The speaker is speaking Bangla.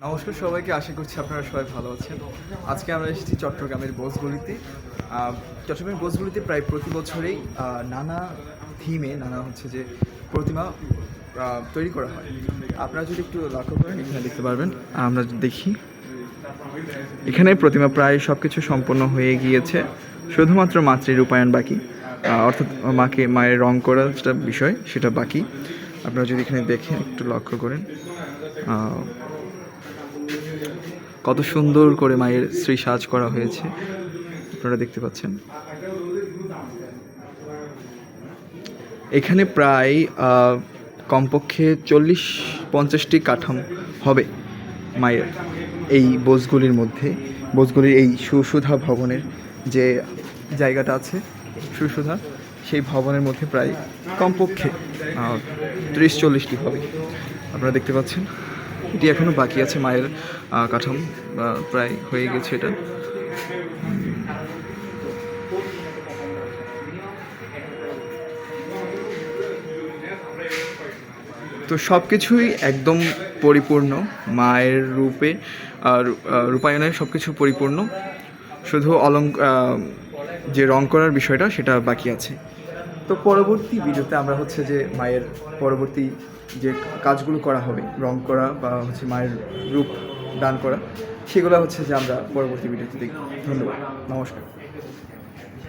নমস্কার সবাইকে, আশা করছি আপনারা সবাই ভালো আছেন। আজকে আমরা এসেছি চট্টগ্রামের বোসগলিতে। চট্টগ্রামের বোসগলিতে প্রায় প্রতি বছরেই নানা থিমে নানা যে প্রতিমা তৈরি করা হয়। আপনারা যদি একটু লক্ষ্য করেন এখানে দেখতে পারবেন। আমরা দেখি এখানে প্রতিমা প্রায় সব কিছু সম্পন্ন হয়ে গিয়েছে, শুধুমাত্র মাতৃ রূপায়ণ বাকি, অর্থাৎ মায়ের রং করা যেটা বিষয় সেটা বাকি। আপনারা যদি এখানে দেখেন একটু লক্ষ্য করেন কত সুন্দর করে মায়ের শ্রী সাজ করা হয়েছে, আপনারা দেখতে পাচ্ছেন। এখানে প্রায় কমপক্ষে 40-50টি কাঠামো হবে মায়ের এই বোসগুলির মধ্যে। বোসগুলির এই সুসুধা ভবনের যে জায়গাটা আছে, সুসুধা সেই ভবনের মধ্যে প্রায় কমপক্ষে 30-40টি হবে। আপনারা দেখতে পাচ্ছেন এটি এখনও বাকি আছে। মায়ের কাঠামো প্রায় হয়ে গেছে এটা। তো সব কিছুই একদম পরিপূর্ণ, মায়ের রূপে রূপায়ণের সব কিছু পরিপূর্ণ, শুধু যে রং করার বিষয়টা সেটা বাকি আছে। তো পরবর্তী ভিডিওতে আমরা যে মায়ের পরবর্তী যে কাজগুলো করা হবে, রং করা বা মায়ের রূপ দান করা, সেগুলো যে আমরা পরবর্তী ভিডিওতে দেখব। ধন্যবাদ, নমস্কার।